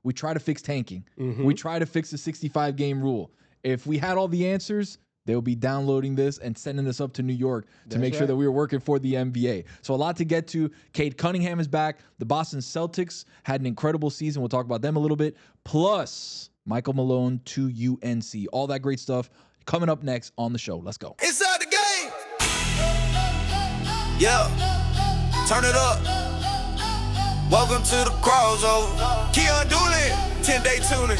we try to fix tanking. We try to fix the 65-game rule. If we had all the answers, they'll be downloading this and sending this up to New York to make sure that we were working for the NBA. So a lot to get to. Cade Cunningham is back. The Boston Celtics had an incredible season. We'll talk about them a little bit. Plus, Michael Malone to UNC. All that great stuff coming up next on the show. Let's go. Inside the game. Yeah. Turn it up. Welcome to the crossover. Keon Doolin. 10-day tuning.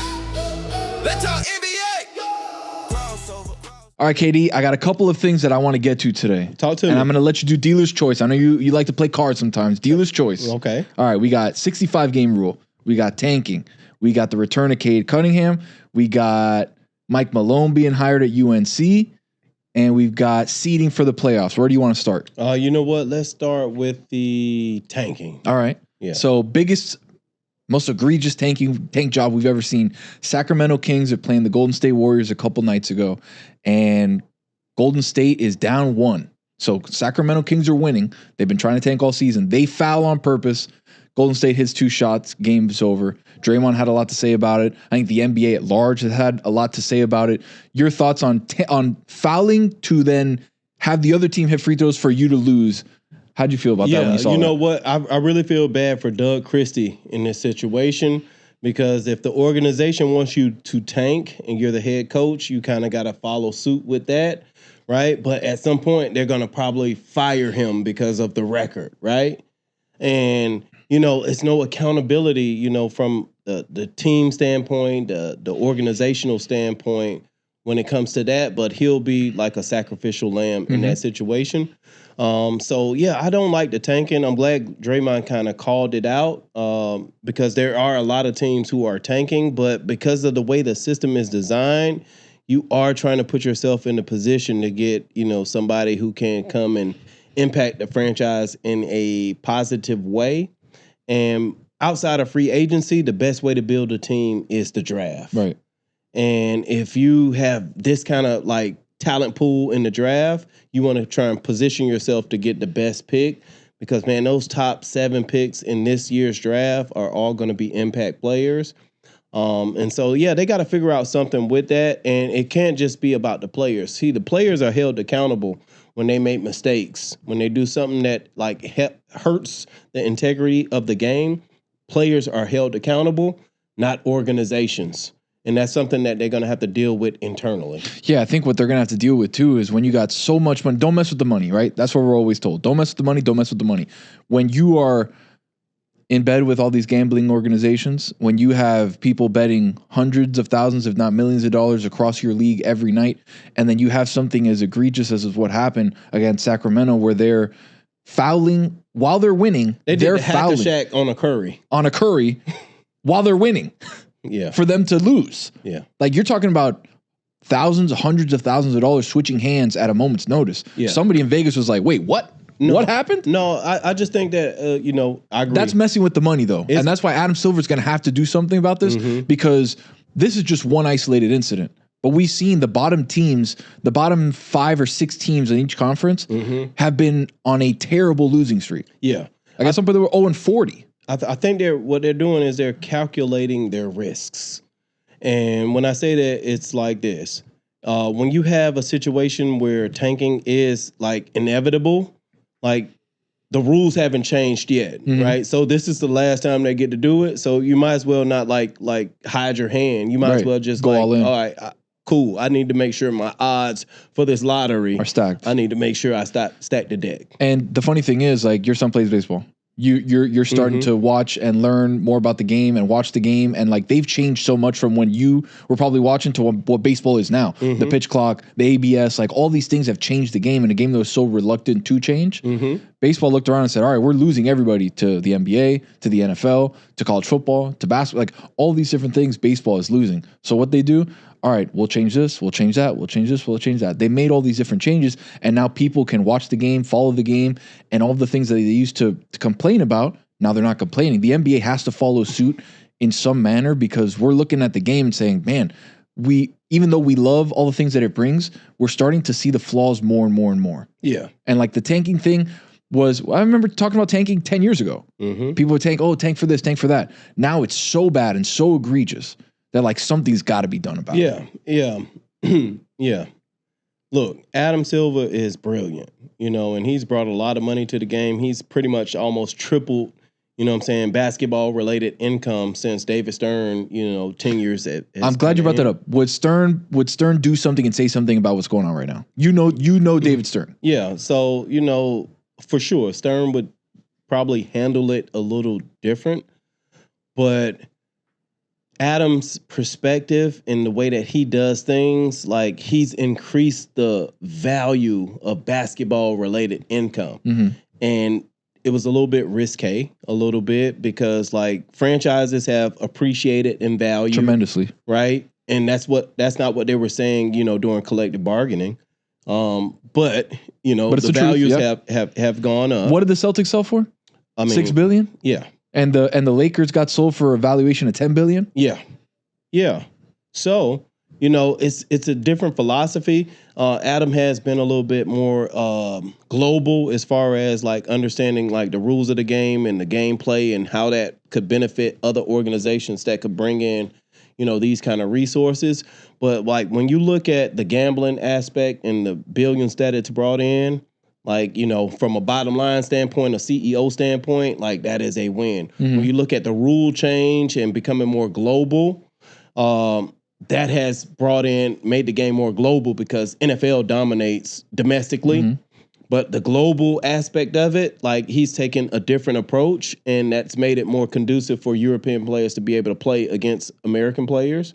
Let's talk NBA. All right, KD, I got a couple of things that I want to get to today. Talk to me. And I'm going to let you do dealer's choice. I know you like to play cards sometimes. Dealer's choice. Okay. All right, we got 65-game rule. We got tanking. We got the return of Cade Cunningham. We got Mike Malone being hired at UNC. And we've got seeding for the playoffs. Where do you want to start? You know what? Let's start with the tanking. All right. Yeah. So biggest, most egregious tank job we've ever seen. Sacramento Kings are playing the Golden State Warriors a couple nights ago. And Golden State is down 1. So Sacramento Kings are winning. They've been trying to tank all season. They foul on purpose. Golden State hits 2 shots. Game's over. Draymond had a lot to say about it. I think the NBA at large has had a lot to say about it. Your thoughts on fouling to then have the other team hit free throws for you to lose. How'd you feel about that when you saw you know that? what? I really feel bad for Doug Christie in this situation because if the organization wants you to tank and you're the head coach, you kind of got to follow suit with that, right? But at some point, they're going to probably fire him because of the record, right? And, it's no accountability, from the team standpoint, the organizational standpoint when it comes to that, but he'll be like a sacrificial lamb in that situation. I don't like the tanking. I'm glad Draymond kind of called it out because there are a lot of teams who are tanking, but because of the way the system is designed, you are trying to put yourself in a position to get, somebody who can come and impact the franchise in a positive way. And outside of free agency, the best way to build a team is the draft. Right. And if you have this kind of talent pool in the draft, you want to try and position yourself to get the best pick because, man, those top 7 picks in this year's draft are all going to be impact players. They got to figure out something with that. And it can't just be about the players. See, the players are held accountable when they make mistakes, when they do something that hurts the integrity of the game. Players are held accountable, not organizations. And that's something that they're going to have to deal with internally. Yeah, I think what they're going to have to deal with, too, is when you got so much money, don't mess with the money, right? That's what we're always told. Don't mess with the money, don't mess with the money. When you are in bed with all these gambling organizations, when you have people betting hundreds of thousands, if not millions of dollars across your league every night, and then you have something as egregious as is what happened against Sacramento where they're fouling while they're winning. They're fouling. Hack-a-Shack on a Curry while they're winning. Yeah. For them to lose. Yeah. You're talking about thousands, hundreds of thousands of dollars switching hands at a moment's notice. Yeah. Somebody in Vegas was like, wait, what? No, what happened? No, I just think that, I agree. That's messing with the money, though. And that's why Adam Silver's going to have to do something about this because this is just one isolated incident. But we've seen the bottom teams, the bottom 5 or 6 teams in each conference have been on a terrible losing streak. Yeah. I got some people that were 0-40. I think what they're doing is they're calculating their risks. And when I say that, it's like this. When you have a situation where tanking is inevitable, the rules haven't changed yet, right? So this is the last time they get to do it. So you might as well not hide your hand. You might as well just go all in. All right, cool. I need to make sure my odds for this lottery are stacked. I need to make sure I stack the deck. And the funny thing is, your son plays baseball. You're starting to watch and learn more about the game and watch the game, and they've changed so much from when you were probably watching to what baseball is now. The pitch clock, the ABS, all these things have changed the game in a game that was so reluctant to change. Baseball looked around and said, all right, we're losing everybody to the NBA, to the NFL, to college football, to basketball, all these different things baseball is losing. So what they do, all right, we'll change this, we'll change that, we'll change this, we'll change that. They made all these different changes, and now people can watch the game, follow the game, and all the things that they used to complain about, now they're not complaining. The NBA has to follow suit in some manner because we're looking at the game and saying, man, even though we love all the things that it brings, we're starting to see the flaws more and more and more. Yeah. And the tanking thing, I remember talking about tanking 10 years ago. People would tank for this, tank for that. Now it's so bad and so egregious that like something's got to be done about it. Yeah. Look, Adam Silver is brilliant, and he's brought a lot of money to the game. He's pretty much almost tripled, basketball-related income since David Stern, 10 years. I'm glad you brought that up. Would Stern do something and say something about what's going on right now? You know David Stern. Yeah, so, for sure, Stern would probably handle it a little different, but Adam's perspective and the way that he does things, like he's increased the value of basketball-related income. And it was a little bit risque, because like franchises have appreciated in value tremendously, right? And that's not what they were saying, during collective bargaining. But the values have gone up. What did the Celtics sell for? I mean, $6 billion. Yeah, and the Lakers got sold for a valuation of $10 billion. Yeah. So it's a different philosophy. Adam has been a little bit more global as far as like understanding like the rules of the game and the gameplay and how that could benefit other organizations that could bring in these kind of resources. But like when you look at the gambling aspect and the billions that it's brought in, like, from a bottom line standpoint, a CEO standpoint, like that is a win. When you look at the rule change and becoming more global, that has made the game more global because NFL dominates domestically. But the global aspect of it, like he's taken a different approach, and that's made it more conducive for European players to be able to play against American players.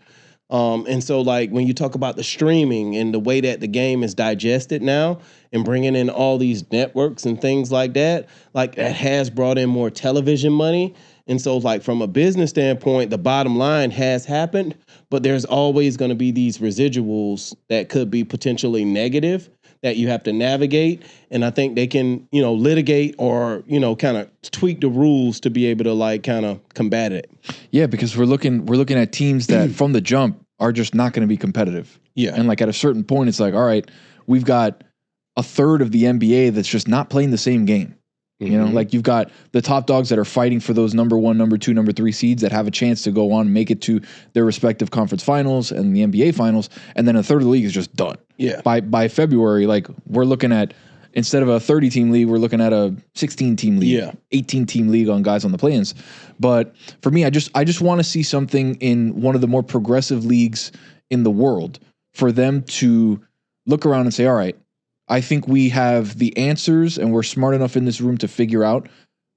And so like when you talk about the streaming and the way that the game is digested now and bringing in all these networks and things like that has brought in more television money. And so like from a business standpoint, the bottom line has happened, but there's always going to be these residuals that could be potentially negative that you have to navigate. And I think they can, litigate or, kind of tweak the rules to be able to like kind of combat it. Yeah, because we're looking at teams that from the jump are just not going to be competitive. Yeah. And like at a certain point, it's like, all right, we've got a third of the NBA that's just not playing the same game. Like you've got the top dogs that are fighting for those number 1, number 2, number 3 seeds that have a chance to go on and make it to their respective conference finals and the NBA finals. And then a third of the league is just done. Yeah. By February, like we're looking at, instead of a 30-team league, we're looking at a 16-team league, 18-team league on guys on the play-ins. But for me, I just want to see something in one of the more progressive leagues in the world for them to look around and say, all right, I think we have the answers and we're smart enough in this room to figure out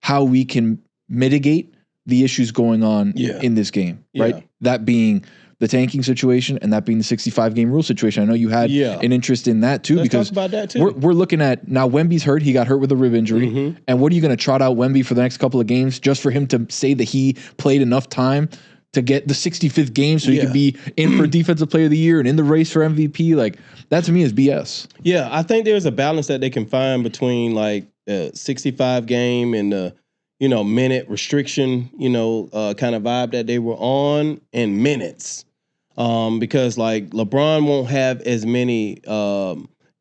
how we can mitigate the issues going on in this game, right? That being the tanking situation and that being the 65-game rule situation. I know you had an interest in that too. Let's because talk about that too. We're looking at, now Wemby's hurt. He got hurt with a rib injury. And what are you going to trot out Wemby for the next couple of games just for him to say that he played enough time to get the 65th game so he could be in for Defensive Player of the Year and in the race for MVP? Like, that to me is BS. Yeah, I think there's a balance that they can find between like the 65 game and the, minute restriction, kind of vibe that they were on and minutes. Because like LeBron won't have as many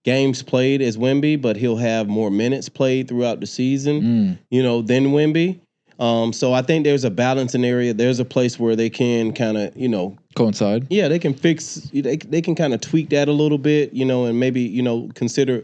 games played as Wemby, but he'll have more minutes played throughout the season, than Wemby. So I think there's a balancing area. There's a place where they can kind of, coincide. Yeah, they can they can kind of tweak that a little bit, and maybe, consider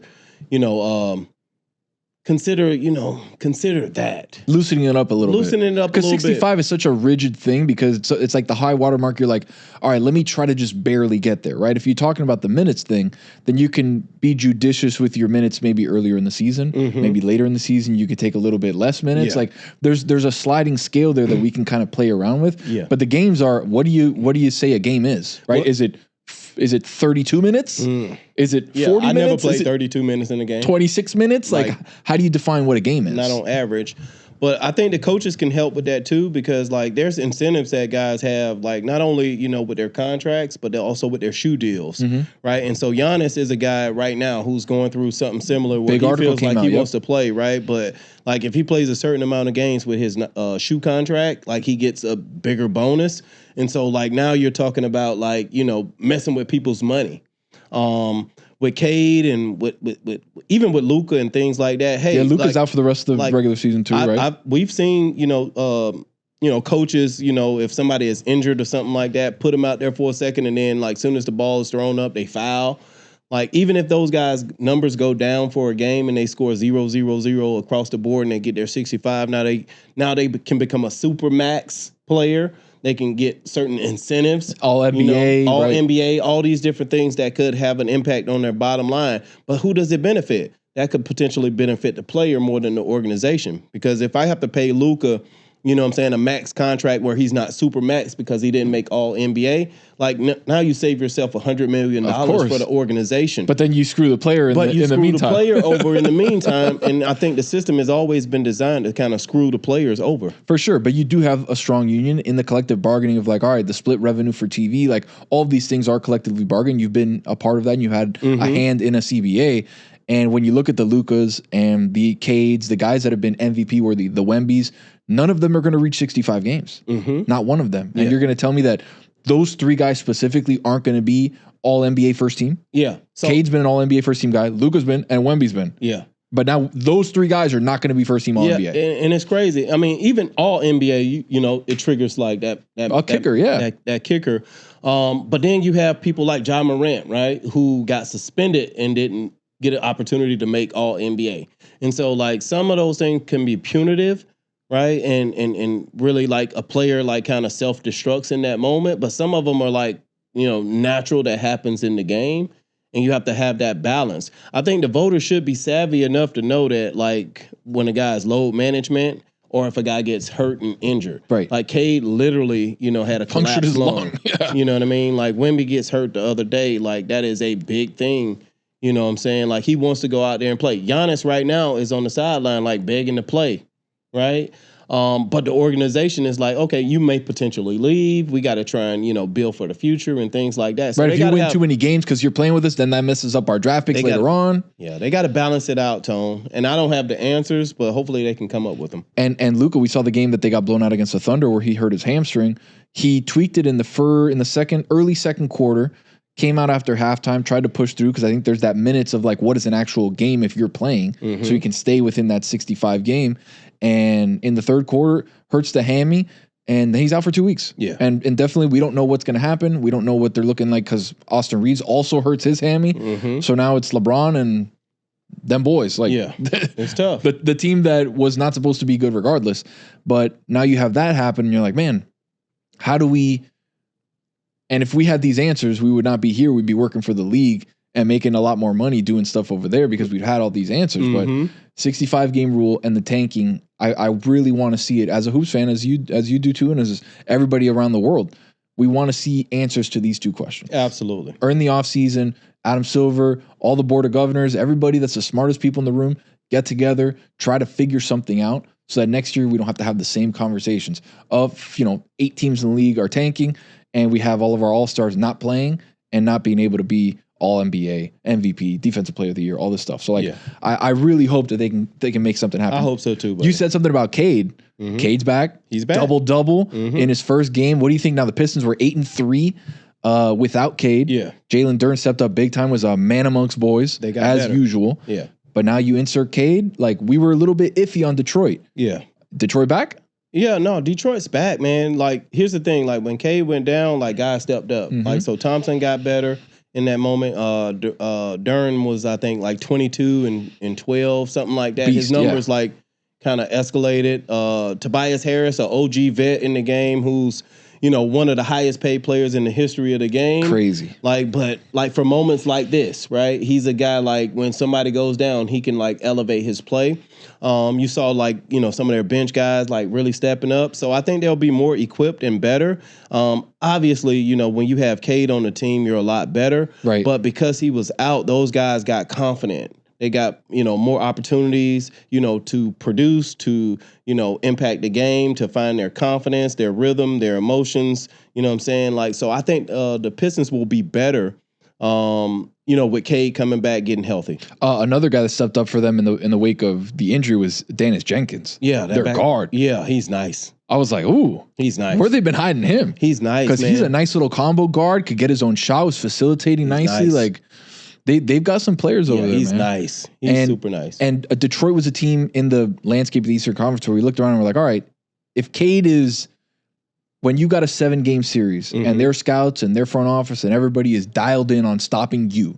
that. Loosening it up a little bit. Loosening it up a little bit. Because 65 is such a rigid thing because it's like the high water mark. You're like, all right, let me try to just barely get there, right? If you're talking about the minutes thing, then you can be judicious with your minutes maybe earlier in the season. Maybe later in the season, you could take a little bit less minutes. Like there's a sliding scale there that we can kind of play around with. Yeah. But the games are, what do you say a game is, right? Well, Is it 32 minutes? Is it 40 minutes? I never played 32 minutes in a game. 26 minutes? Like, how do you define what a game is? Not on average. But I think the coaches can help with that too because, like, there's incentives that guys have, like, not only, with their contracts, but also with their shoe deals, right? And so Giannis is a guy right now who's going through something similar where he feels like he wants to play, right? But, like, if he plays a certain amount of games with his shoe contract, like, he gets a bigger bonus. And so, like, now you're talking about, like, messing with people's money. with Cade and with even with Luka and things like that. Hey, Luka's out for the rest of the regular season too, right? We've seen, coaches, if somebody is injured or something like that, put them out there for a second, and then like soon as the ball is thrown up, they foul. Like even if those guys' numbers go down for a game and they score 0-0-0 across the board and they get their 65, now they can become a super max player. They can get certain incentives, all NBA, NBA, all these different things that could have an impact on their bottom line. But who does it benefit? That could potentially benefit the player more than the organization. Because if I have to pay Luka, a max contract where he's not super max because he didn't make all NBA, like now you save yourself $100 million for the organization. But then you screw the player in the meantime. But you screw the player over in the meantime, and I think the system has always been designed to kind of screw the players over. For sure, but you do have a strong union in the collective bargaining of like, all right, the split revenue for TV, like all of these things are collectively bargained. You've been a part of that, and you had a hand in a CBA. And when you look at the Lukas and the Cades, the guys that have been MVP worthy, the Wembys, none of them are going to reach 65 games. Not one of them. And you're going to tell me that those three guys specifically aren't going to be all NBA first team? Yeah. So, Cade's been an all NBA first team guy. Luka's been, and Wemby's been. Yeah. But now those three guys are not going to be first team all NBA. And it's crazy. I mean, even all NBA, it triggers like that kicker, that kicker. But then you have people like Ja Morant, right, who got suspended and didn't get an opportunity to make all NBA. And so like some of those things can be punitive, right? And really like a player like kind of self-destructs in that moment. But some of them are like, natural that happens in the game. And you have to have that balance. I think the voters should be savvy enough to know that like when a guy's load management or if a guy gets hurt and injured. Right. Like Cade literally, had a punctured his lung. Yeah. You know what I mean? Like Wemby gets hurt the other day. Like that is a big thing. You know what I'm saying? Like he wants to go out there and play. Giannis right now is on the sideline like begging to play, right? But the organization is like, okay, you may potentially leave. We got to try and, build for the future and things like that. So right, if you win too many games because you're playing with us, then that messes up our draft picks later on. Yeah, they got to balance it out, Tone. And I don't have the answers, but hopefully they can come up with them. And Luka, we saw the game that they got blown out against the Thunder where he hurt his hamstring. He tweaked it in the early second quarter. Came out after halftime, tried to push through because I think there's that minutes of like what is an actual game if you're playing, so you can stay within that 65 game. And in the third quarter, hurts the hammy, and he's out for 2 weeks. Yeah, and definitely we don't know what's going to happen. We don't know what they're looking like because Austin Reeves also hurts his hammy. So now it's LeBron and them boys. Like, yeah, it's tough. The team that was not supposed to be good regardless, but now you have that happen, and you're like, man, how do we? And if we had these answers, we would not be here. We'd be working for the league and making a lot more money doing stuff over there because we'd had all these answers. But 65 game rule and the tanking, I really want to see it as a hoops fan, as you do too, and as everybody around the world. We want to see answers to these two questions. Absolutely. Earn the offseason, Adam Silver, all the board of governors, everybody that's the smartest people in the room, get together, try to figure something out so that next year we don't have to have the same conversations of, 8 teams in the league are tanking, and we have all of our all-stars not playing and not being able to be all NBA, MVP, Defensive Player of the Year, all this stuff. So I really hope that they can make something happen. I hope so too. Buddy. You said something about Cade. Cade's back. He's back. Double in his first game. What do you think now? The Pistons were 8-3 without Cade. Yeah. Jalen Duren stepped up big time, was a man amongst boys they got as better. Usual. Yeah. But now you insert Cade. Like we were a little bit iffy on Detroit. Yeah. Detroit back? Yeah, no, Detroit's back, man. Like, here's the thing. Like, when Cade went down, like, guys stepped up. Like, so Thompson got better in that moment. Duren was, I think, like 22 and 12, something like that. His numbers, like, kind of escalated. Tobias Harris, an OG vet in the game who's, one of the highest paid players in the history of the game. Crazy. But for moments like this, right? He's a guy, like, when somebody goes down, he can, like, elevate his play. You saw some of their bench guys like really stepping up. So I think they'll be more equipped and better. Obviously, when you have Cade on the team, you're a lot better. Right. But because he was out, those guys got confident. They got, more opportunities, to produce, to, impact the game, to find their confidence, their rhythm, their emotions. You know what I'm saying? Like, so I think the Pistons will be better. With Cade coming back, getting healthy. Another guy that stepped up for them in the wake of the injury was Dennis Jenkins. Yeah, their guard. Yeah, he's nice. I was like, ooh, he's nice. Where they been hiding him? He's nice because he's a nice little combo guard. Could get his own shot. Was facilitating nicely. Nice. Like they've got some players over there. He's man. nice. He's super nice. And Detroit was a team in the landscape of the Eastern Conference where we looked around and we're like, all right, if Cade is, when you got a 7-game series and their scouts and their front office and everybody is dialed in on stopping you,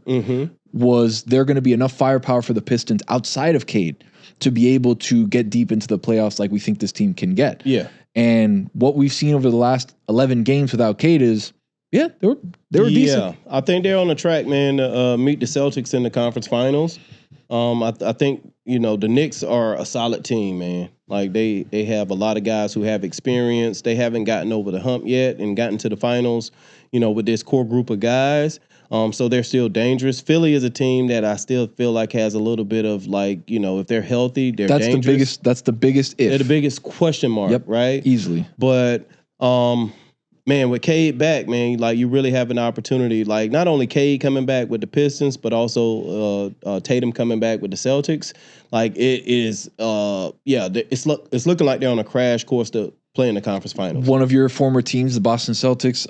was there going to be enough firepower for the Pistons outside of Cade to be able to get deep into the playoffs like we think this team can get? Yeah. And what we've seen over the last 11 games without Cade is, they were decent. Yeah, I think they're on the track, man, to meet the Celtics in the conference finals. I think, the Knicks are a solid team, man. Like, they have a lot of guys who have experience. They haven't gotten over the hump yet and gotten to the finals, with this core group of guys. So they're still dangerous. Philly is a team that I still feel like has a little bit of if they're healthy, they're dangerous. That's the biggest if. They're the biggest question mark, right? Easily. But man, with Cade back, man, you really have an opportunity. Not only Cade coming back with the Pistons, but also Tatum coming back with the Celtics. It is, it's looking like they're on a crash course to play in the conference finals. One of your former teams, the Boston Celtics,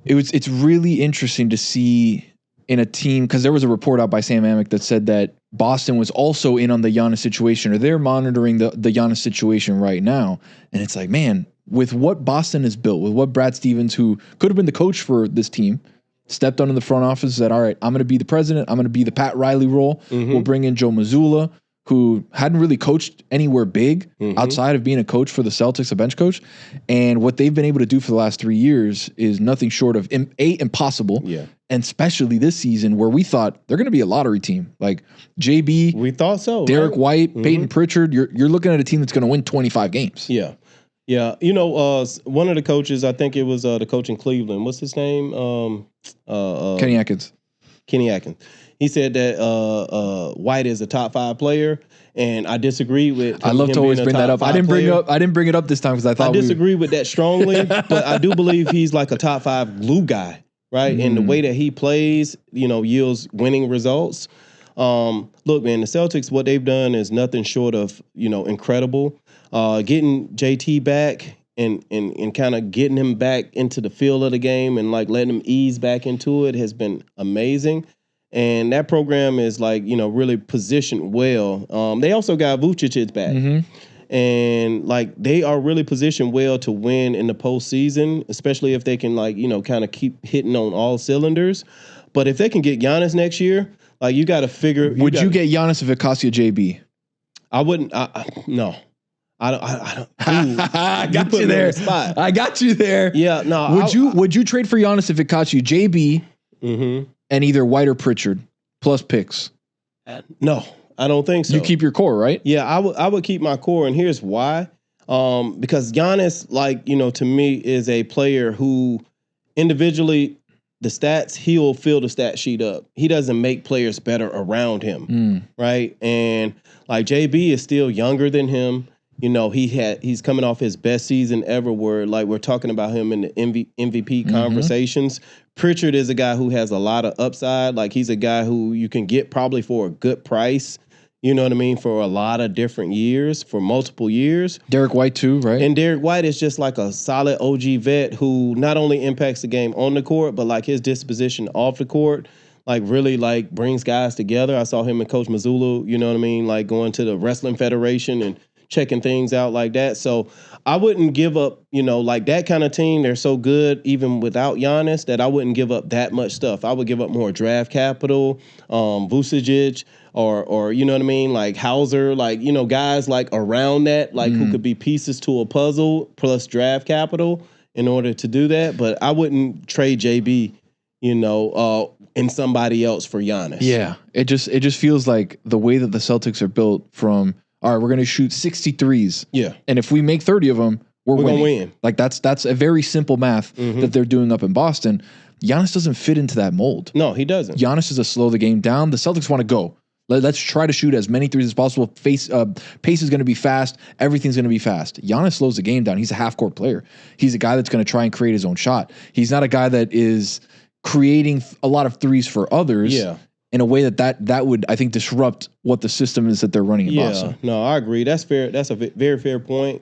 it's really interesting to see in a team, because there was a report out by Sam Amick that said that Boston was also in on the Giannis situation, or they're monitoring the Giannis situation right now. And it's like, man, with what Boston has built, with what Brad Stevens, who could have been the coach for this team, stepped on in the front office, said, all right, I'm going to be the president. I'm going to be the Pat Riley role. We'll bring in Joe Mazzulla, who hadn't really coached anywhere big outside of being a coach for the Celtics, a bench coach. And what they've been able to do for the last 3 years is nothing short of impossible. Yeah. And especially this season where we thought they're going to be a lottery team. Like JB, we thought so. Derek right? White, Peyton Pritchard, you're looking at a team that's going to win 25 games. Yeah. Yeah. One of the coaches, I think it was the coach in Cleveland. What's his name? Kenny Atkins. Kenny Atkins. He said that White is a top 5 player, and I disagree with. I love to always bring that up. I didn't bring it up this time because I thought I disagree with that strongly, but I do believe he's like a top 5 glue guy, right? And the way that he plays, yields winning results. Look, man, the Celtics, what they've done is nothing short of incredible. Getting JT back and kind of getting him back into the feel of the game and letting him ease back into it has been amazing. And that program is really positioned well. They also got Vucevic back. And they are really positioned well to win in the postseason, especially if they can kind of keep hitting on all cylinders. But if they can get Giannis next year, you got to figure. Would you get Giannis if it cost you JB? I wouldn't. No. I don't. I got you there. I got you there. Yeah. No. Would you trade for Giannis if it cost you JB and either White or Pritchard plus picks? No, I don't think so. You keep your core, right? Yeah, I would keep my core, and here's why. Because Giannis, to me, is a player who individually, the stats, he'll fill the stat sheet up. He doesn't make players better around him, right? And JB is still younger than him. He's coming off his best season ever where we're talking about him in the MVP conversations. Pritchard is a guy who has a lot of upside. He's a guy who you can get probably for a good price, you know what I mean, for a lot of different years, for multiple years. Derek White too, right? And Derek White is just a solid OG vet who not only impacts the game on the court, but his disposition off the court. Really brings guys together. I saw him and Coach Mazzulla, you know what I mean, going to the Wrestling Federation and checking things out like that. So I wouldn't give up, that kind of team. They're so good even without Giannis that I wouldn't give up that much stuff. I would give up more draft capital, Vucevic, or you know what I mean, Hauser, guys around that, who could be pieces to a puzzle plus draft capital in order to do that. But I wouldn't trade JB, and somebody else for Giannis. Yeah, it just feels like the way that the Celtics are built from, all right, we're going to shoot 63s. Yeah. And if we make 30 of them, we're going to win. That's a very simple math that they're doing up in Boston. Giannis doesn't fit into that mold. No, he doesn't. Giannis is a slow the game down. The Celtics want to go. Let's try to shoot as many threes as possible. Pace is going to be fast. Everything's going to be fast. Giannis slows the game down. He's a half-court player. He's a guy that's going to try and create his own shot. He's not a guy that is creating a lot of threes for others. Yeah. In a way that would, I think, disrupt what the system is that they're running in Boston. No, I agree. That's fair. That's a very fair point,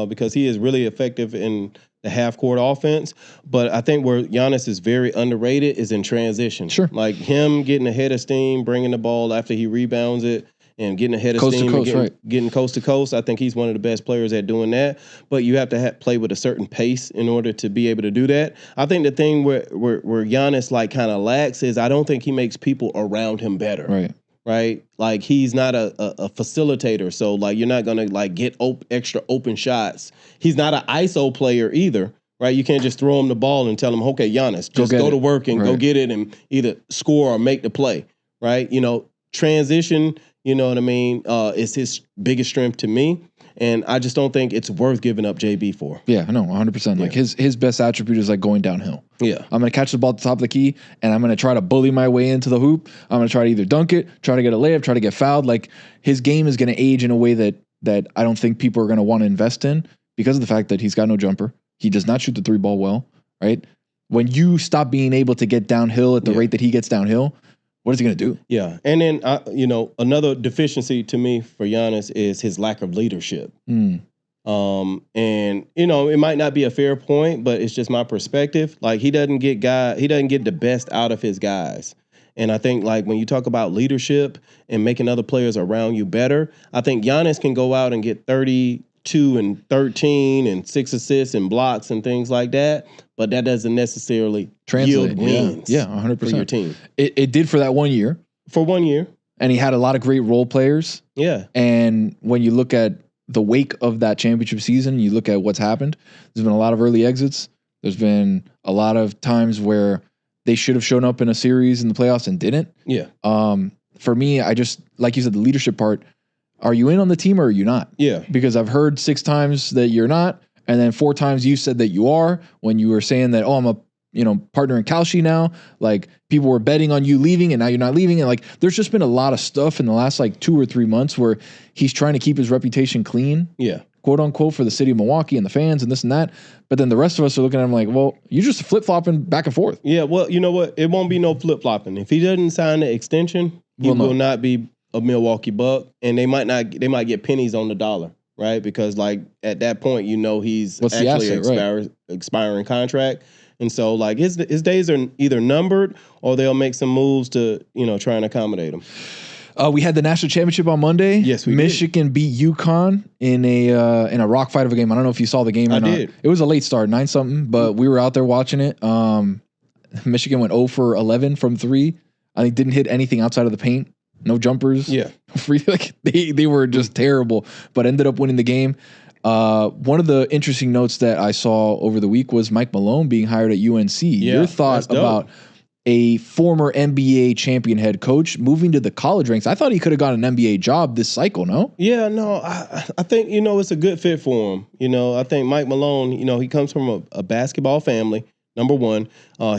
because he is really effective in the half-court offense. But I think where Giannis is very underrated is in transition. Sure. Like him getting ahead of steam, bringing the ball after he rebounds it, and getting ahead of Coast to steam coast, and right. getting coast to coast. I think he's one of the best players at doing that. But you have to play with a certain pace in order to be able to do that. I think the thing where Giannis like kind of lacks is I don't think he makes people around him better. Right? Like he's not a facilitator. So like you're not gonna like get extra open shots. He's not an ISO player either. Right? You can't just throw him the ball and tell him, okay, Giannis, just go to work and go get it and either score or make the play. Right? You know, transition, you know what I mean, is his biggest strength to me. And I just don't think it's worth giving up JB for. Yeah, no, 100%. Like his best attribute is like going downhill. Yeah. I'm going to catch the ball at the top of the key, and I'm going to try to bully my way into the hoop. I'm going to try to either dunk it, try to get a layup, try to get fouled. Like his game is going to age in a way that I don't think people are going to want to invest in because of the fact that he's got no jumper. He does not shoot the three ball well, right? When you stop being able to get downhill at the rate that he gets downhill, what is he going to do? Yeah. And then, you know, another deficiency to me for Giannis is his lack of leadership. And, you know, it might not be a fair point, but it's just my perspective. Like he doesn't get the best out of his guys. And I think like when you talk about leadership and making other players around you better, I think Giannis can go out and get 32 and 13 and 6 assists and blocks and things like that. But that doesn't necessarily yield wins. Yeah, 100%. For your team. It did for that 1 year. For 1 year. And he had a lot of great role players. Yeah. And when you look at the wake of that championship season, you look at what's happened. There's been a lot of early exits. There's been a lot of times where they should have shown up in a series in the playoffs and didn't. Yeah. For me, I just, like you said, the leadership part, are you in on the team or are you not? Yeah. Because I've heard 6 times that you're not. And then 4 times you said that you are when you were saying that, oh, I'm a partner in Kalshi now. Like people were betting on you leaving and now you're not leaving. And like there's just been a lot of stuff in the last like 2 or 3 months where he's trying to keep his reputation clean. Yeah. Quote unquote for the city of Milwaukee and the fans and this and that. But then the rest of us are looking at him like, well, you're just flip-flopping back and forth. Yeah, well, you know what? It won't be no flip-flopping. If he doesn't sign the extension, he will not be a Milwaukee Buck. And they might get pennies on the dollar. Right, because like at that point, you know he's expiring contract, and so like his days are either numbered or they'll make some moves to try and accommodate him. We had the national championship on Monday. Yes, we Michigan beat UConn in a rock fight of a game. I don't know if you saw the game or not. I did. It was a late start, 9-something, but we were out there watching it. Michigan went 0 for 11 from 3. I think didn't hit anything outside of the paint. No jumpers. Yeah. Like they were just terrible, but ended up winning the game. One of the interesting notes that I saw over the week was Mike Malone being hired at UNC. Yeah, your thought about a former NBA champion head coach moving to the college ranks? I thought he could have got an NBA job this cycle, no? Yeah, no, I think, it's a good fit for him. I think Mike Malone, he comes from a basketball family. Number one,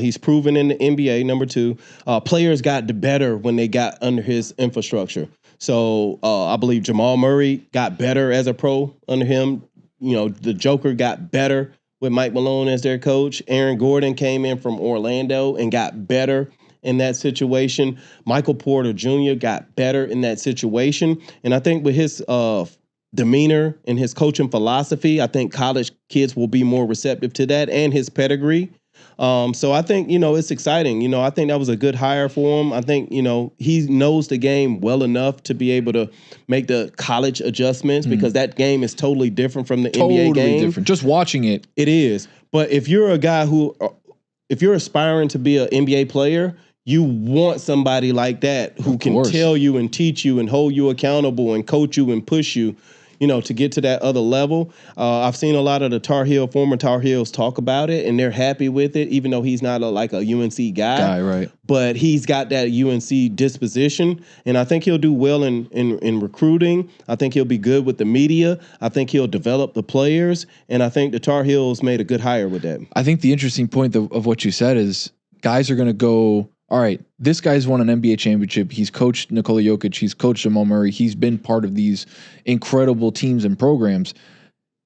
he's proven in the NBA. Number 2, players got better when they got under his infrastructure. So I believe Jamal Murray got better as a pro under him. The Joker got better with Mike Malone as their coach. Aaron Gordon came in from Orlando and got better in that situation. Michael Porter Jr. got better in that situation. And I think with his demeanor and his coaching philosophy, I think college kids will be more receptive to that and his pedigree. So I think, it's exciting. I think that was a good hire for him. I think, he knows the game well enough to be able to make the college adjustments because that game is totally different from the NBA game. Totally different. Just watching it. It is. But if you're a guy if you're aspiring to be an NBA player, you want somebody like that who can tell you and teach you and hold you accountable and coach you and push you, to get to that other level. I've seen a lot of the former Tar Heels talk about it, and they're happy with it, even though he's not a UNC guy. Right. But he's got that UNC disposition, and I think he'll do well in recruiting. I think he'll be good with the media. I think he'll develop the players, and I think the Tar Heels made a good hire with that. I think the interesting point of what you said is guys are going to go, all right, this guy's won an NBA championship. He's coached Nikola Jokic. He's coached Jamal Murray. He's been part of these incredible teams and programs.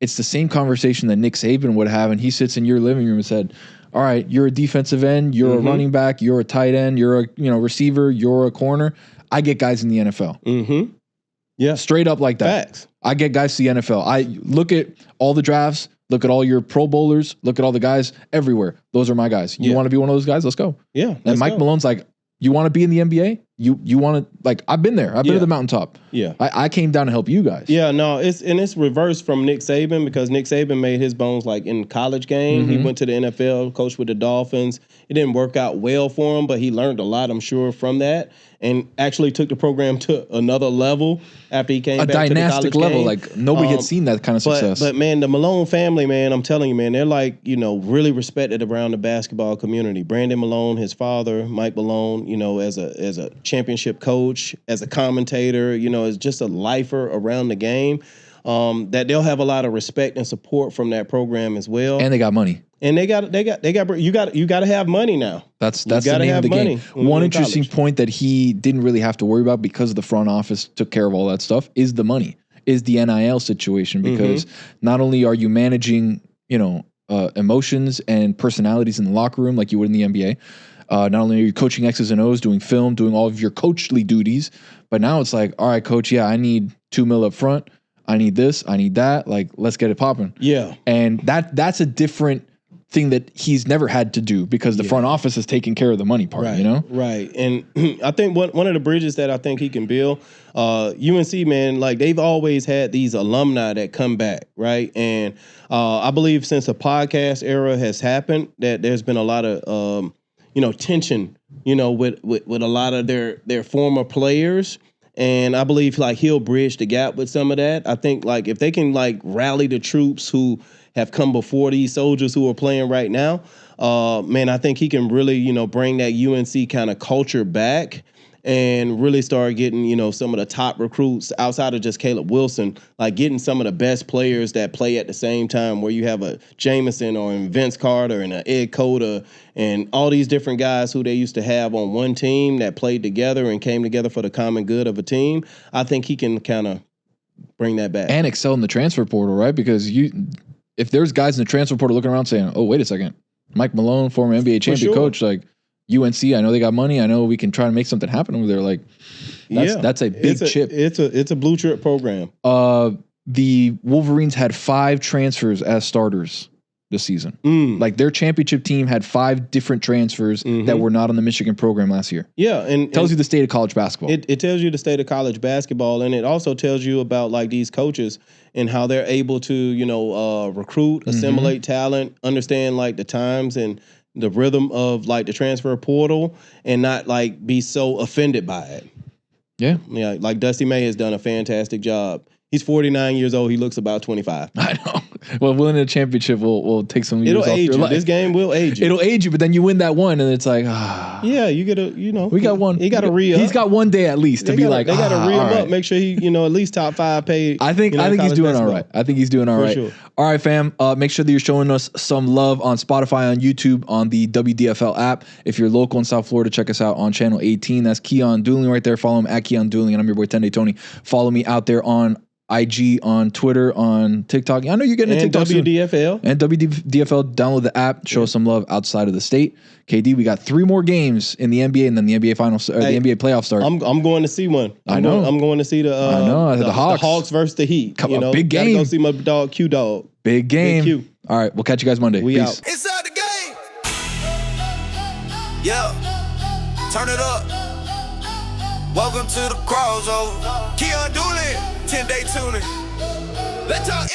It's the same conversation that Nick Saban would have, and he sits in your living room and said, all right, you're a defensive end, you're a running back, you're a tight end, you're a receiver, you're a corner. I get guys in the NFL. Mm-hmm. Yeah. Straight up like that. Facts. I get guys to the NFL. I look at all the drafts, look at all your Pro Bowlers, look at all the guys everywhere. Those are my guys. You want to be one of those guys? Let's go. Yeah. And Mike Malone's like, you want to be in the NBA? You want to, like, I've been there. I've been to the mountaintop. Yeah. I came down to help you guys. Yeah, no, it's reversed from Nick Saban, because Nick Saban made his bones like in college game. He went to the NFL, coached with the Dolphins. It didn't work out well for him, but he learned a lot, I'm sure, from that, and actually took the program to another level after he came back to the college dynastic level. game. Like, nobody had seen that kind of success. But man, the Malone family, man, I'm telling you, man, they're like, really respected around the basketball community. Brandon Malone, his father, Mike Malone, as a championship coach, as a commentator, as just a lifer around the game, that they'll have a lot of respect and support from that program as well. And they got money. And you got to have money now. That's the name of the game. One interesting point that he didn't really have to worry about because the front office took care of all that stuff is the money, is the NIL situation, because not only are you managing, emotions and personalities in the locker room like you would in the NBA, not only are you coaching X's and O's, doing film, doing all of your coachly duties, but now it's like, all right, coach, I need $2 million up front. I need this. I need that. Like, let's get it popping. Yeah. And that's a different thing that he's never had to do because the front office is taking care of the money part, Right. And I think one of the bridges that I think he can build, UNC, man, like they've always had these alumni that come back, right? And I believe since the podcast era has happened, that there's been a lot of tension, with a lot of their former players. And I believe like he'll bridge the gap with some of that. I think like if they can like rally the troops who have come before these soldiers who are playing right now, man, I think he can really, bring that UNC kind of culture back and really start getting, some of the top recruits outside of just Caleb Wilson, like getting some of the best players that play at the same time, where you have a Jameson or a Vince Carter and an Ed Cota and all these different guys who they used to have on one team that played together and came together for the common good of a team. I think he can kind of bring that back. And excel in the transfer portal, right? Because if there's guys in the transfer portal looking around saying, oh, wait a second, Mike Malone, former NBA champion coach, like, UNC, I know they got money. I know we can try to make something happen over there. Like, that's a big chip. It's a blue chip program. The Wolverines had 5 transfers as starters this season. Like their championship team had 5 different transfers that were not on the Michigan program last year. Yeah, and tells you the state of college basketball. It tells you the state of college basketball, and it also tells you about like these coaches and how they're able to recruit, assimilate talent, understand like the times and the rhythm of like the transfer portal, and not like be so offended by it. Yeah. Like Dusty May has done a fantastic job. He's 49 years old. He looks about 25. I know. Well, winning a championship will take some years off your life. This game will age you. It'll age you, but then you win that one, and it's like, yeah, you get a, we got one. He got to re-up. He's got one day at least to be like, they got to re-him up. Make sure he, at least top 5 paid. I think he's doing all right. I think he's doing all right. Sure. All right, fam. Make sure that you're showing us some love on Spotify, on YouTube, on the WDFL app. If you're local in South Florida, check us out on channel 18. That's Keon Dueling right there. Follow him at Keon Dueling, and I'm your boy 10 Day Tony. Follow me out there on IG, on Twitter, on TikTok. I know you're getting a TikTok WDFL. And WDFL. Download the app. Show us some love outside of the state. KD, we got 3 more games in the NBA, and then the NBA finals, or the NBA playoffs start. I'm going to see one. I'm going to see the Hawks versus the Heat. Big game. Gotta go see my dog Q Dog. Big game. Big Q. All right, we'll catch you guys Monday. We Peace. out. Inside the game. Yeah. Turn it up. Welcome to the crossover. Keon Doolin, 10 Day Tuning. Let's talk